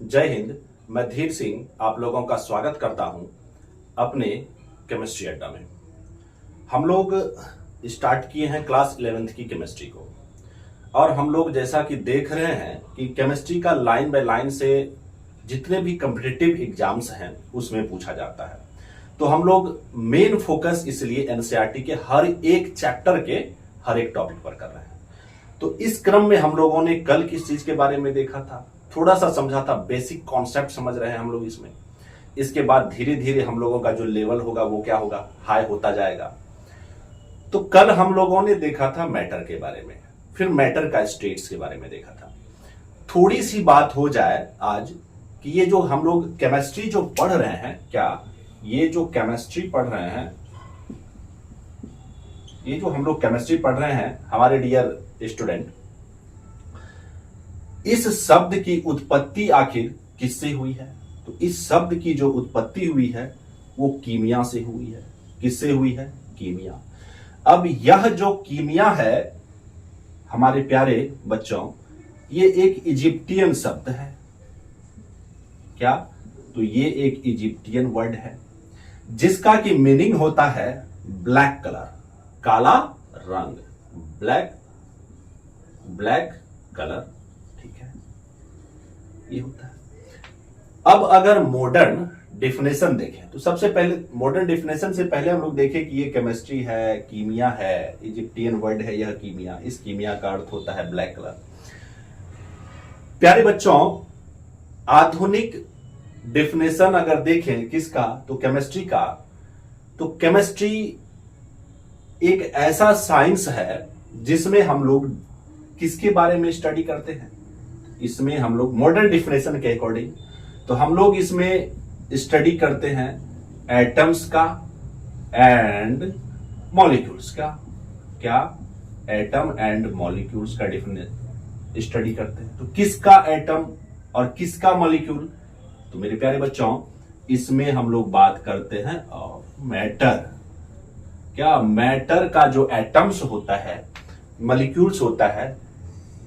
जय हिंद। मैं धीर सिंह आप लोगों का स्वागत करता हूं अपने केमिस्ट्री अड्डा में। हम लोग स्टार्ट किए हैं क्लास 11th की केमिस्ट्री को, और हम लोग जैसा कि देख रहे हैं कि केमिस्ट्री का लाइन बाय लाइन से जितने भी कॉम्पिटिटिव एग्जाम्स हैं उसमें पूछा जाता है। तो हम लोग मेन फोकस इसलिए एनसीईआरटी के हर एक चैप्टर के हर एक टॉपिक पर कर रहे हैं। तो इस क्रम में हम लोगों ने कल किस चीज के बारे में देखा था, थोड़ा सा समझा था, बेसिक कॉन्सेप्ट समझ रहे हैं हम लोग इसमें। इसके बाद धीरे धीरे हम लोगों का जो लेवल होगा वो क्या होगा, हाई होता जाएगा। तो कल हम लोगों ने देखा था मैटर के बारे में, फिर मैटर का स्टेट्स के बारे में देखा था। थोड़ी सी बात हो जाए आज कि ये जो हम लोग केमिस्ट्री जो पढ़ रहे हैं, क्या ये जो केमिस्ट्री पढ़ रहे हैं, ये जो हम लोग केमिस्ट्री पढ़ रहे हैं हमारे डियर स्टूडेंट, इस शब्द की उत्पत्ति आखिर किससे हुई है? तो इस शब्द की जो उत्पत्ति हुई है वो कीमिया से हुई है। किससे हुई है? कीमिया। अब यह जो कीमिया है हमारे प्यारे बच्चों, ये एक इजिप्टियन शब्द है। क्या? तो ये एक इजिप्टियन वर्ड है जिसका की मीनिंग होता है ब्लैक कलर, काला रंग, ब्लैक कलर। ठीक है, ये होता है। अब अगर मॉडर्न डेफिनेशन देखें तो सबसे पहले मॉडर्न डेफिनेशन से पहले हम लोग देखें कि ये केमिस्ट्री है, कीमिया है, इजिप्टियन वर्ड है यह कीमिया। इस कीमिया का अर्थ होता है ब्लैक कलर। प्यारे बच्चों, आधुनिक डेफिनेशन अगर देखें किसका, तो केमिस्ट्री का, तो केमिस्ट्री एक ऐसा साइंस है जिसमें हम लोग किसके बारे में स्टडी करते हैं? इसमें हम लोग मॉडर्न डेफिनेशन के अकॉर्डिंग तो हम लोग इसमें स्टडी करते हैं एटम्स का एंड मॉलिक्यूल्स का। क्या? एटम एंड मॉलिक्यूल्स का स्टडी करते हैं। तो किसका एटम और किसका मॉलिक्यूल? तो मेरे प्यारे बच्चों, इसमें हम लोग बात करते हैं मैटर। क्या? मैटर का जो एटम्स होता है, मॉलिक्यूल्स होता है,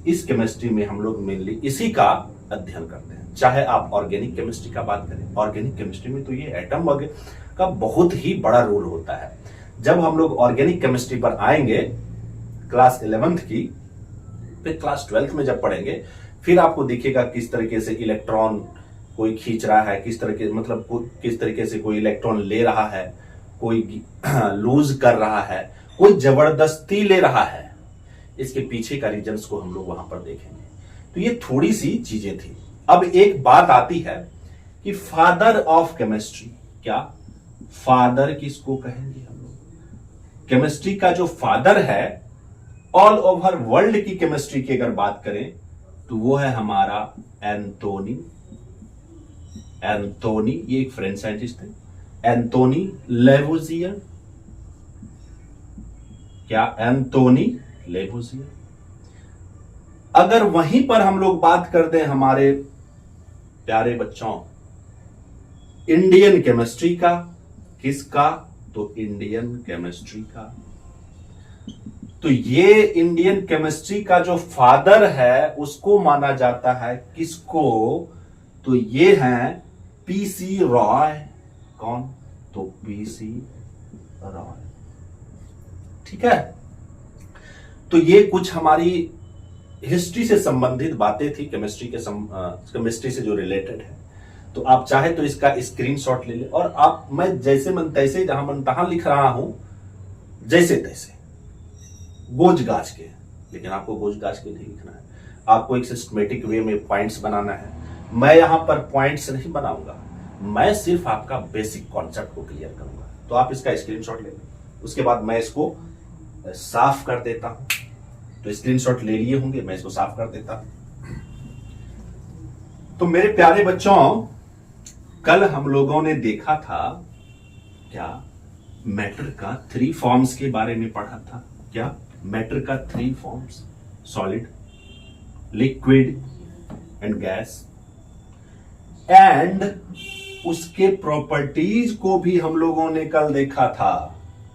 इस केमिस्ट्री में हम लोग मेनली इसी का अध्ययन करते हैं। चाहे आप ऑर्गेनिक केमिस्ट्री का बात करें, ऑर्गेनिक केमिस्ट्री में तो ये एटम वगैरह का बहुत ही बड़ा रोल होता है। जब हम लोग ऑर्गेनिक केमिस्ट्री पर आएंगे क्लास 11th की, फिर क्लास 12th में जब पढ़ेंगे फिर आपको दिखेगा किस तरीके से इलेक्ट्रॉन कोई खींच रहा है, किस तरह के मतलब किस तरीके से कोई इलेक्ट्रॉन ले रहा है, कोई लूज कर रहा है, कोई जबरदस्ती ले रहा है। इसके पीछे का रीजंस को हम लोग वहां पर देखेंगे। तो ये थोड़ी सी चीजें थी। अब एक बात आती है कि फादर ऑफ केमिस्ट्री, क्या फादर किसको कहेंगे हम लोग? केमिस्ट्री का जो फादर है ऑल ओवर वर्ल्ड की केमिस्ट्री की अगर बात करें तो वो है हमारा एंथोनी। ये एक फ्रेंच साइंटिस्ट है, एंथोनी लेवोजियर। क्या? Anthony Lavoisier. अगर वहीं पर हम लोग बात कर दें हमारे प्यारे बच्चों इंडियन केमिस्ट्री का, किसका? तो इंडियन केमिस्ट्री का। तो ये इंडियन केमिस्ट्री का जो फादर है उसको माना जाता है किसको? तो ये हैं पीसी रॉय। कौन? तो पीसी रॉय। ठीक है। तो ये कुछ हमारी हिस्ट्री से संबंधित बातें थी, केमिस्ट्री से जो रिलेटेड है। तो आप चाहे तो इसका स्क्रीनशॉट ले ले, और आप मैं जैसे मन तैसे जहां मन तहां लिख रहा हूं, जैसे तैसे गोज गाज के, लेकिन आपको गोज गाज के नहीं लिखना है। आपको एक सिस्टमेटिक वे में पॉइंट्स बनाना है। मैं यहां पर पॉइंट्स नहीं बनाऊंगा, मैं सिर्फ आपका बेसिक कॉन्सेप्ट को क्लियर करूंगा। तो आप इसका स्क्रीनशॉट ले लें, उसके बाद मैं इसको साफ कर देता हूं। तो स्क्रीनशॉट ले लिए होंगे, मैं इसको साफ कर देता हूं। तो मेरे प्यारे बच्चों, कल हम लोगों ने देखा था क्या? मैटर का 3 फॉर्म्स के बारे में पढ़ा था। क्या? मैटर का 3 forms, solid, liquid and gas. And उसके प्रॉपर्टीज को भी हम लोगों ने कल देखा था।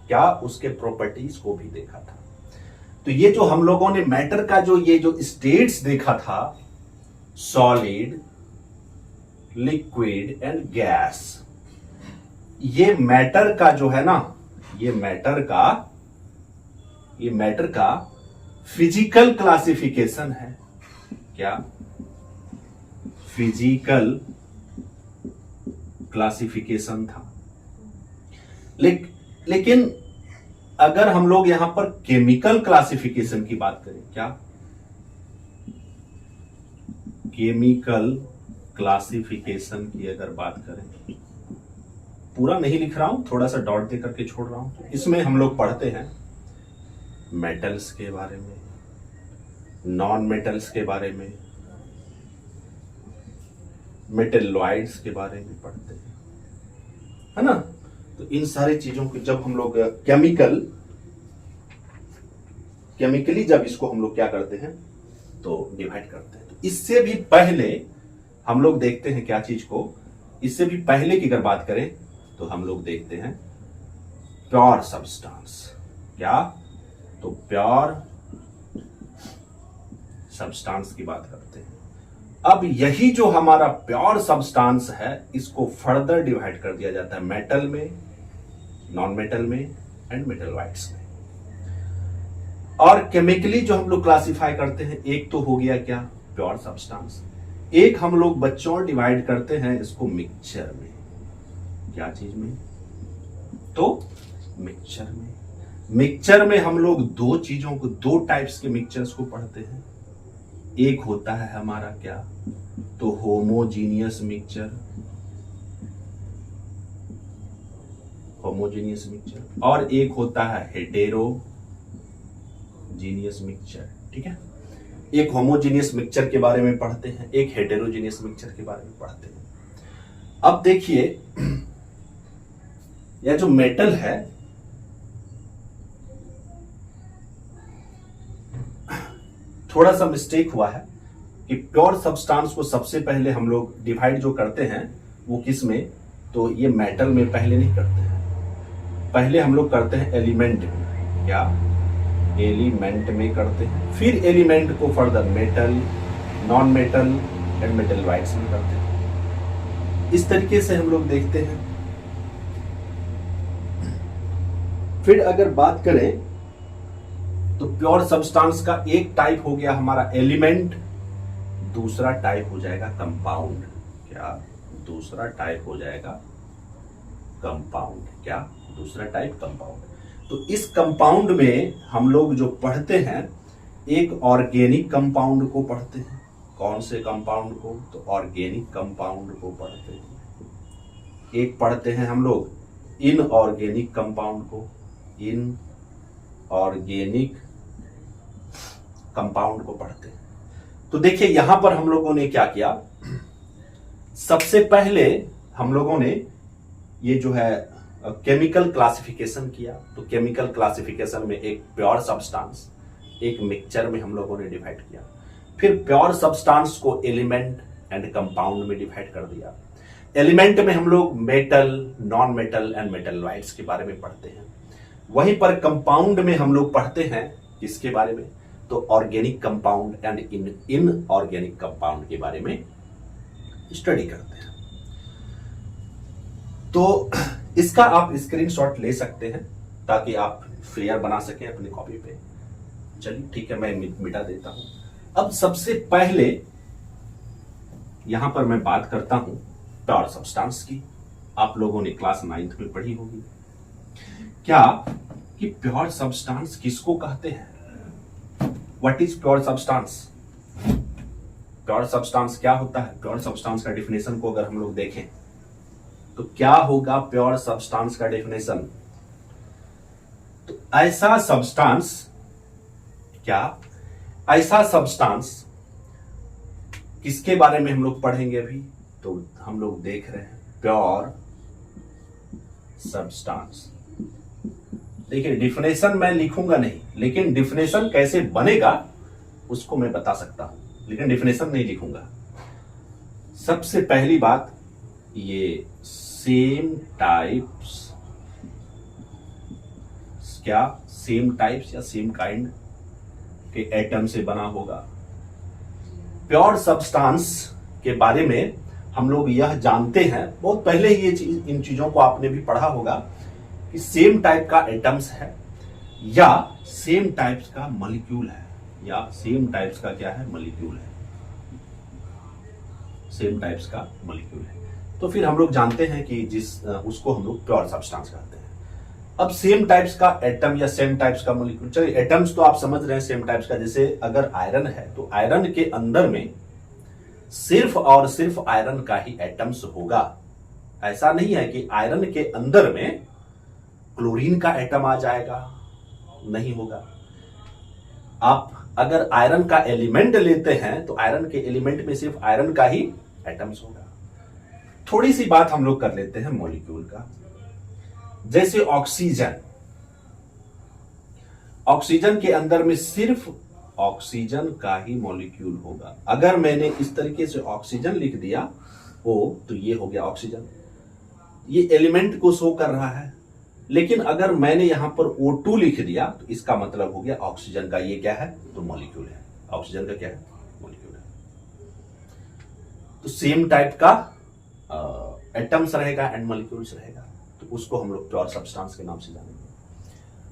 क्या? उसके प्रॉपर्टीज को भी देखा था। तो ये जो हम लोगों ने मैटर का जो ये जो स्टेट्स देखा था, सॉलिड, लिक्विड एंड गैस। ये मैटर का जो है ना, ये मैटर का फिजिकल क्लासिफिकेशन है। क्या? फिजिकल क्लासिफिकेशन था। लेकिन अगर हम लोग यहां पर केमिकल क्लासिफिकेशन की बात करें, क्या? केमिकल क्लासिफिकेशन की अगर बात करें, पूरा नहीं लिख रहा हूं, थोड़ा सा डॉट दे करके छोड़ रहा हूं। इसमें हम लोग पढ़ते हैं मेटल्स के बारे में, नॉन मेटल्स के बारे में, मेटेलॉइड्स के बारे में पढ़ते हैं, है ना। तो इन सारी चीजों को जब हम लोग केमिकली जब इसको हम लोग क्या करते हैं तो डिवाइड करते हैं। तो इससे भी पहले हम लोग देखते हैं क्या चीज को, इससे भी पहले की अगर बात करें तो हम लोग देखते हैं प्योर सब्सटेंस। क्या? तो प्योर सब्सटेंस की बात करते हैं। अब यही जो हमारा प्योर सब्सटेंस है, इसको फर्दर डिवाइड कर दिया जाता है मेटल में, नॉन मेटल में एंड मेटलॉइड्स में। और केमिकली जो हम लोग क्लासिफाई करते हैं, एक तो हो गया क्या? Pure substance. एक हम लोग बच्चों डिवाइड करते हैं इसको मिक्सचर में। क्या चीज में? तो मिक्सचर में। मिक्सचर में हम लोग दो चीजों को, दो टाइप्स के मिक्सचर्स को पढ़ते हैं। एक होता है हमारा क्या? तो होमोजीनियस मिक्सचर, होमोजीनियस मिक्सचर, और एक होता है हेटेरोजीनियस मिक्सचर। ठीक है, एक होमोजीनियस मिक्सचर के बारे में पढ़ते हैं, एक हेटेरोजीनियस मिक्सचर के बारे में पढ़ते हैं। अब देखिए, यह जो मेटल है, थोड़ा सा मिस्टेक हुआ है कि प्योर सब्सटेंस को सबसे पहले हम लोग डिवाइड जो करते हैं वो किस में? तो ये मेटल में पहले नहीं करते हैं, पहले हम लोग करते हैं एलिमेंट में। क्या? एलिमेंट में करते हैं, फिर एलिमेंट को further metal, non metal and metalloids में करते हैं। इस तरीके से हम लोग देखते हैं। फिर अगर बात करें तो प्योर सब्सटेंस का एक टाइप हो गया हमारा एलिमेंट, दूसरा टाइप हो जाएगा कंपाउंड। क्या? दूसरा टाइप हो जाएगा कंपाउंड। क्या? दूसरा टाइप कंपाउंड। तो इस कंपाउंड में हम लोग जो पढ़ते हैं, एक ऑर्गेनिक कंपाउंड को पढ़ते हैं। कौन से कंपाउंड को? तो ऑर्गेनिक कंपाउंड को पढ़ते हैं। एक पढ़ते हैं हम लोग इनऑर्गेनिक कंपाउंड को, इनऑर्गेनिक कंपाउंड को पढ़ते हैं। तो देखिए यहां पर हम लोगों ने क्या किया, सबसे पहले हम लोगों ने ये जो है केमिकल क्लासिफिकेशन किया। तो केमिकल क्लासिफिकेशन में एक प्योर सब्सटेंस, एक मिक्सचर में हम लोगों ने डिवाइड किया। फिर प्योर सब्सटेंस को एलिमेंट एंड कंपाउंड में डिवाइड कर दिया। एलिमेंट में हम लोग metal, non metal and metalloids के बारे में पढ़ते हैं। वहीं पर कंपाउंड में हम लोग पढ़ते हैं किसके बारे में? तो organic compound and inorganic compound के बारे में स्टडी करते हैं। तो इसका आप स्क्रीनशॉट ले सकते हैं ताकि आप फ्लेयर बना सकें अपनी कॉपी पे। चलिए ठीक है, मैं मिटा देता हूं। अब सबसे पहले यहां पर मैं बात करता हूं प्योर सब्सटेंस की। आप लोगों ने क्लास 9th में पढ़ी होगी क्या कि प्योर सब्सटेंस किसको कहते हैं? What is pure substance? Pure substance क्या होता है? प्योर सब्सटेंस का डेफिनेशन को अगर हम लोग देखें तो क्या होगा प्योर सब्सटेंस का डेफिनेशन? तो ऐसा सब्सटेंस, क्या ऐसा सब्सटेंस किसके बारे में हम लोग पढ़ेंगे अभी? तो हम लोग देख रहे हैं प्योर सब्सटेंस। देखिए डिफिनेशन मैं लिखूंगा नहीं, लेकिन डिफिनेशन कैसे बनेगा उसको मैं बता सकता हूं, लेकिन डिफिनेशन नहीं लिखूंगा। सबसे पहली बात, ये सेम टाइप्स, क्या सेम टाइप्स या सेम काइंड के एटम से बना होगा। प्योर सब्सटेंस के बारे में हम लोग यह जानते हैं, बहुत पहले ही ये चीज, इन चीजों को आपने भी पढ़ा होगा कि सेम टाइप का एटम्स है या सेम टाइप्स का मॉलिक्यूल है, या सेम टाइप्स का क्या है, मॉलिक्यूल है, सेम टाइप्स का मॉलिक्यूल है। तो फिर हम लोग जानते हैं कि उसको हम लोग प्योर सब्सटेंस कहते हैं। अब सेम टाइप्स का एटम या सेम टाइप्स का मॉलिक्यूल, चलिए एटम्स तो आप समझ रहे हैं सेम टाइप्स का, जैसे अगर आयरन है तो आयरन के अंदर में सिर्फ और सिर्फ आयरन का ही एटम्स होगा। ऐसा नहीं है कि आयरन के अंदर में क्लोरीन का एटम आ जाएगा, नहीं होगा। आप अगर आयरन का एलिमेंट लेते हैं तो आयरन के एलिमेंट में सिर्फ आयरन का ही एटम्स होगा। थोड़ी सी बात हम लोग कर लेते हैं मॉलिक्यूल का, जैसे ऑक्सीजन, ऑक्सीजन के अंदर में सिर्फ ऑक्सीजन का ही मॉलिक्यूल होगा। अगर मैंने इस तरीके से ऑक्सीजन लिख दिया ओ, तो ये हो गया ऑक्सीजन, ये एलिमेंट को शो कर रहा है। लेकिन अगर मैंने यहां पर O2 लिख दिया तो इसका मतलब हो गया ऑक्सीजन का ये क्या है, तो मॉलिक्यूल है। ऑक्सीजन का क्या है, मॉलिक्यूल है। तो सेम टाइप का एटम्स रहेगा एंड मॉलिक्यूल्स रहेगा, तो उसको हम लोग प्योर सब्सटेंस के नाम से जानेंगे।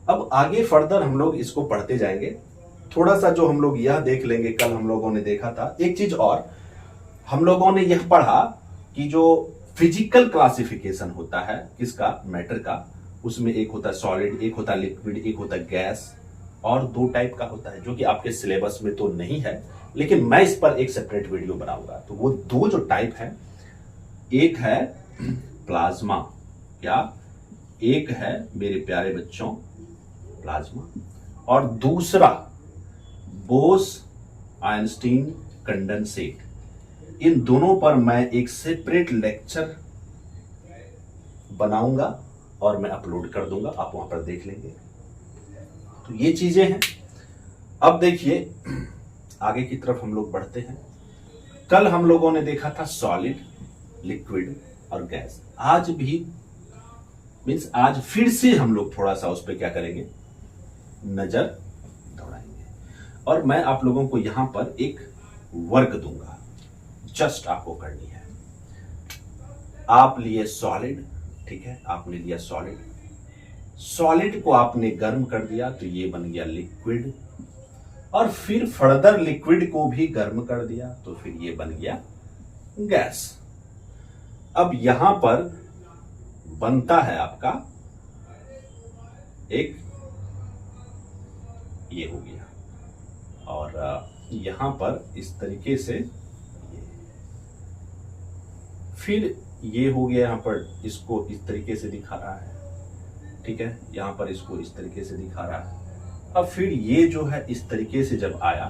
अब आगे फर्दर हम लोग इसको पढ़ते जाएंगे। थोड़ा सा जो हम लोग यह देख लेंगे, कल हम लोगों ने देखा था एक चीज और, हम लोगों ने यह पढ़ा कि जो फिजिकल क्लासिफिकेशन होता है किसका, मैटर का, उसमें एक होता है सॉलिड, एक होता है लिक्विड, एक होता है गैस, और दो टाइप का होता है जो कि आपके सिलेबस में तो नहीं है, लेकिन मैं इस पर एक सेपरेट वीडियो बनाऊंगा। तो वो दो जो टाइप है, एक है प्लाज्मा, क्या, एक है मेरे प्यारे बच्चों प्लाज्मा, और दूसरा बोस आइंस्टीन कंडेंसेट। इन दोनों पर मैं एक सेपरेट लेक्चर बनाऊंगा और मैं अपलोड कर दूंगा, आप वहां पर देख लेंगे। तो ये चीजें हैं। अब देखिए आगे की तरफ हम लोग बढ़ते हैं। कल हम लोगों ने देखा था सॉलिड, लिक्विड और गैस। आज भी मीन्स आज फिर से हम लोग थोड़ा सा उस पर क्या करेंगे, नजर दौड़ाएंगे। और मैं आप लोगों को यहां पर एक वर्क दूंगा, जस्ट आपको करनी है। आप लिए सॉलिड, ठीक है, आपने लिया सॉलिड, सॉलिड को आपने गर्म कर दिया तो ये बन गया लिक्विड, और फिर फर्दर लिक्विड को भी गर्म कर दिया तो फिर ये बन गया गैस। अब यहां पर बनता है आपका एक, ये हो गया, और यहां पर इस तरीके से फिर ये हो गया, यहां पर इसको इस तरीके से दिखा रहा है, ठीक है, यहां पर इसको इस तरीके से दिखा रहा है। अब फिर ये जो है इस तरीके से जब आया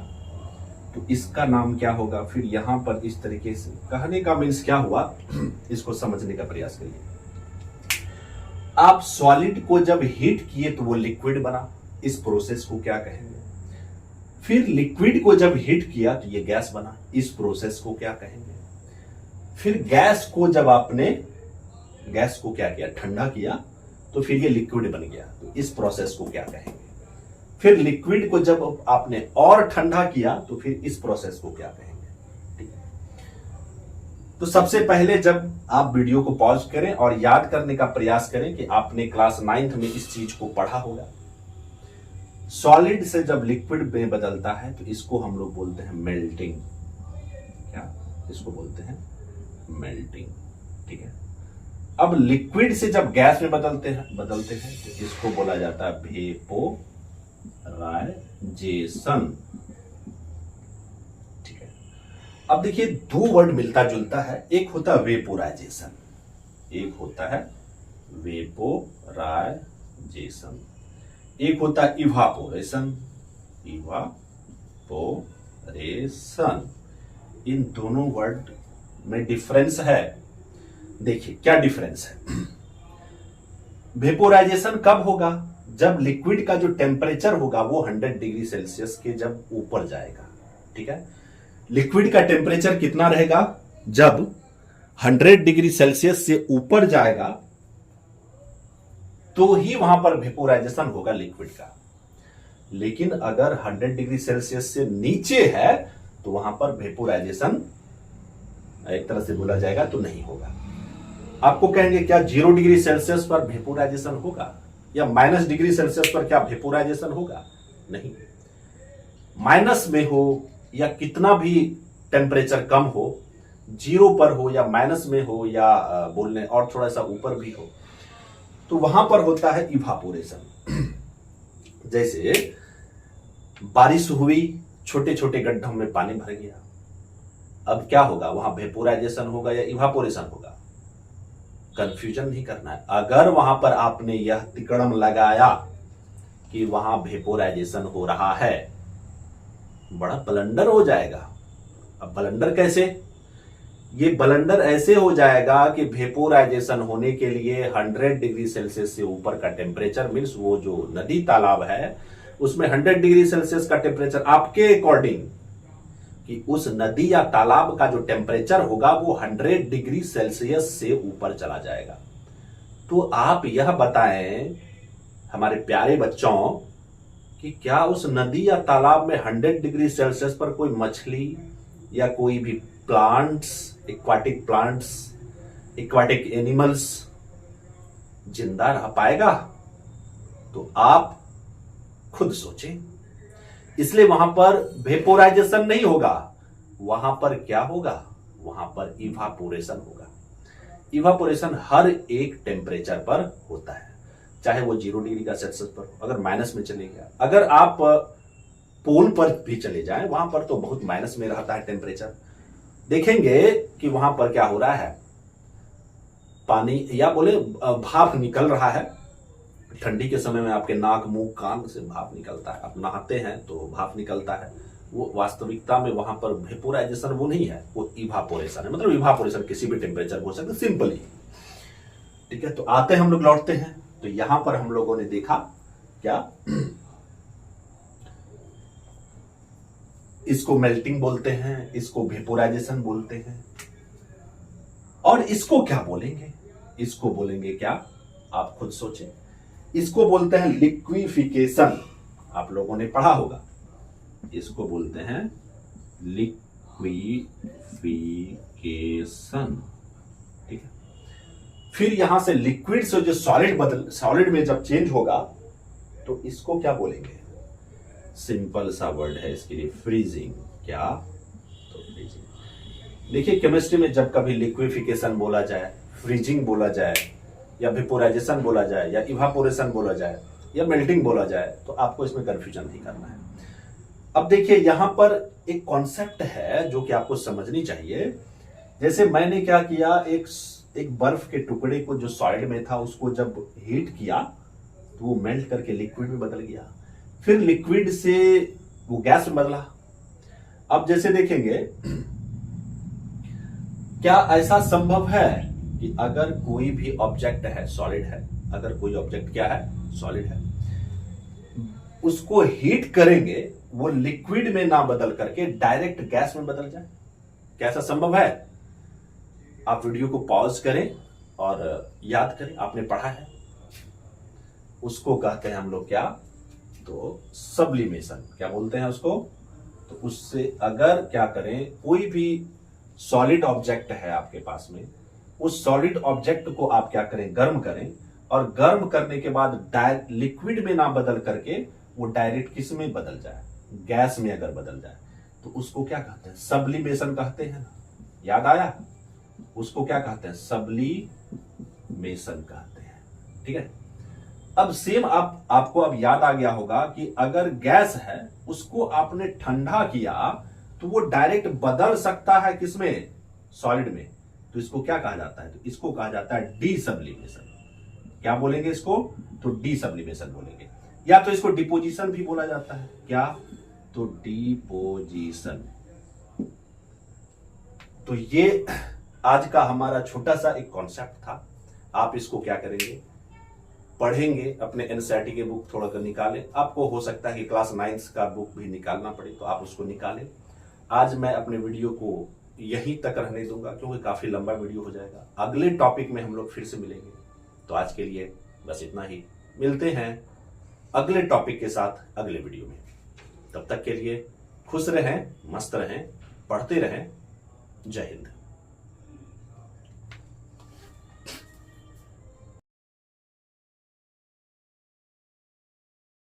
तो इसका नाम क्या होगा, फिर यहां पर इस तरीके से, कहने का मीन्स क्या हुआ, इसको समझने का प्रयास करिए। आप सॉलिड को जब हीट किए तो वो लिक्विड बना, इस प्रोसेस को क्या कहेंगे। फिर लिक्विड को जब हीट किया तो ये गैस बना, इस प्रोसेस को क्या कहेंगे। फिर गैस को जब आपने, गैस को क्या किया, ठंडा किया तो फिर ये लिक्विड बन गया, तो इस प्रोसेस को क्या कहेंगे। फिर लिक्विड को जब आपने और ठंडा किया तो फिर इस प्रोसेस को क्या कहेंगे। ठीक है, तो सबसे पहले जब आप वीडियो को पॉज करें और याद करने का प्रयास करें कि आपने क्लास 9th में इस चीज को पढ़ा होगा। सॉलिड से जब लिक्विड में बदलता है तो इसको हम लोग बोलते हैं मेल्टिंग, क्या, इसको बोलते हैं मेल्टिंग, ठीक है। अब लिक्विड से जब गैस में बदलते हैं तो इसको बोला जाता है वेपोराइजेशन, ठीक है। अब देखिए दो वर्ड मिलता जुलता है, एक होता है वेपोराइजेशन, एक होता है वेपोराइजेशन, एक होता है इवापोरेशन, इवापोरेशन। इन दोनों वर्ड में डिफरेंस है। देखिए क्या डिफरेंस है। वेपोराइजेशन कब होगा, जब लिक्विड का जो टेम्परेचर होगा वो 100 डिग्री सेल्सियस के जब ऊपर जाएगा, ठीक है। लिक्विड का टेम्परेचर कितना रहेगा, जब 100 डिग्री सेल्सियस से ऊपर जाएगा तो ही वहां पर वेपोराइजेशन होगा लिक्विड का। लेकिन अगर 100 डिग्री सेल्सियस से नीचे है तो वहां पर वेपोराइजेशन एक तरह से बोला जाएगा तो नहीं होगा। आपको कहेंगे क्या 0 डिग्री सेल्सियस पर वेपोराइजेशन होगा या माइनस डिग्री सेल्सियस पर क्या वेपोराइजेशन होगा? नहीं। माइनस में हो या कितना भी टेम्परेचर कम हो, 0 पर हो या माइनस में हो या बोलने और थोड़ा सा ऊपर भी हो, तो वहां पर होता है इवापोरेशन। जैसे बारिश हुई, छोटे छोटे गड्ढों में पानी भर गया, अब क्या होगा? वहां वेपोराइजेशन होगा या इवापोरेशन होगा? कंफ्यूजन नहीं करना है। अगर वहां पर आपने यह तिकड़म लगाया कि वहां वेपोराइजेशन हो रहा है, बड़ा ब्लंडर हो जाएगा। अब ब्लंडर कैसे? ये ब्लंडर ऐसे हो जाएगा कि वेपोराइजेशन होने के लिए 100 डिग्री सेल्सियस से ऊपर का टेम्परेचर, मीन्स वो जो नदी तालाब है उसमें 100 डिग्री सेल्सियस का टेम्परेचर आपके अकॉर्डिंग कि उस नदी या तालाब का जो टेम्परेचर होगा वो 100 डिग्री सेल्सियस से ऊपर चला जाएगा। तो आप यह बताएं हमारे प्यारे बच्चों कि क्या उस नदी या तालाब में 100 डिग्री सेल्सियस पर कोई मछली या कोई भी प्लांट्स, एक्वाटिक एनिमल्स जिंदा रह पाएगा? तो आप खुद सोचें। इसलिए वहां पर वेपोराइजेशन नहीं होगा, वहां पर क्या होगा? वहां पर इवापोरेशन होगा। इवापोरेशन हर एक टेम्परेचर पर होता है, चाहे वो 0 डिग्री का सेल्सियस पर हो, अगर माइनस में चले गया, अगर आप पोल पर भी चले जाएं, वहां पर तो बहुत माइनस में रहता है टेम्परेचर। देखेंगे कि वहां पर क्या हो रहा है, पानी या बोले भाप निकल रहा है। ठंडी के समय में आपके नाक, मुंह, कान से भाप निकलता है, आप नहाते हैं तो भाप निकलता है। वो वास्तविकता में वहां पर वेपोराइजेशन वो नहीं है, वो इवापोरेशन है। मतलब इवापोरेशन किसी भी टेम्परेचर हो सकता है, सिंपली। ठीक है, तो आते हैं हम लोग, लौटते हैं। तो यहां पर हम लोगों ने देखा क्या, इसको मेल्टिंग बोलते हैं, इसको वेपोराइजेशन बोलते हैं, और इसको क्या बोलेंगे? इसको बोलेंगे क्या? आप खुद सोचें। इसको बोलते हैं लिक्विफिकेशन। आप लोगों ने पढ़ा होगा, इसको बोलते हैं लिक्विफिकेशन। ठीक है, फिर यहां से लिक्विड से जो सॉलिड में जब चेंज होगा तो इसको क्या बोलेंगे? सिंपल सा वर्ड है इसके लिए, फ्रीजिंग। क्या? तो फ्रीजिंग। देखिए, केमिस्ट्री में जब कभी लिक्विफिकेशन बोला जाए, फ्रीजिंग बोला जाए, या वेपोराइजेशन बोला जाए, या इवापोरेशन बोला जाए, या मेल्टिंग बोला जाए, तो आपको इसमें कंफ्यूजन नहीं करना है। अब देखिए, यहां पर एक कॉन्सेप्ट है जो कि आपको समझनी चाहिए। जैसे मैंने क्या किया, एक बर्फ के टुकड़े को जो सॉलिड में था उसको जब हीट किया तो वो मेल्ट करके लिक्विड में बदल गया, फिर लिक्विड से वो गैस में बदला। अब जैसे देखेंगे, क्या ऐसा संभव है कि अगर कोई भी ऑब्जेक्ट है, सॉलिड है, अगर कोई ऑब्जेक्ट क्या है, सॉलिड है, उसको हीट करेंगे, वो लिक्विड में ना बदल करके डायरेक्ट गैस में बदल जाए? क्या ऐसा संभव है? आप वीडियो को पॉज करें और याद करें, आपने पढ़ा है। उसको कहते हैं हम लोग क्या? तो सब्लिमेशन। क्या बोलते हैं उसको? तो उससे अगर क्या करें, कोई भी सॉलिड ऑब्जेक्ट है आपके पास में, उस सॉलिड ऑब्जेक्ट को आप क्या करें, गर्म करें, और गर्म करने के बाद लिक्विड में ना बदल करके वो डायरेक्ट किस में बदल जाए, गैस में अगर बदल जाए, तो उसको क्या कहते हैं? सब्लिमेशन कहते हैं ना। याद आया? उसको क्या कहते हैं? सब्लिमेशन कहते हैं। ठीक है, अब सेम आपको अब याद आ गया होगा कि अगर गैस है, उसको आपने ठंडा किया तो वो डायरेक्ट बदल सकता है किसमें? सॉलिड में। तो इसको क्या कहा जाता है? तो इसको कहा जाता है डीसब्लिमेशन। क्या बोलेंगे इसको? तो डीसब्लिमेशन बोलेंगे, या तो इसको डिपोजिशन भी बोला जाता है। क्या? तो डिपोजिशन। तो ये आज का हमारा छोटा सा एक कॉन्सेप्ट था। आप इसको क्या करेंगे, पढ़ेंगे, अपने एनसीईआरटी के बुक थोड़ा कर निकालें। आपको हो सकता है कि क्लास 9 का बुक भी निकालना पड़े, तो आप उसको निकालें। आज मैं अपने वीडियो को यहीं तक रहने दूंगा क्योंकि काफी लंबा वीडियो हो जाएगा। अगले टॉपिक में हम लोग फिर से मिलेंगे। तो आज के लिए बस इतना ही। मिलते हैं अगले टॉपिक के साथ अगले वीडियो में। तब तक के लिए खुश रहें, मस्त रहें, पढ़ते रहें। जय हिंद।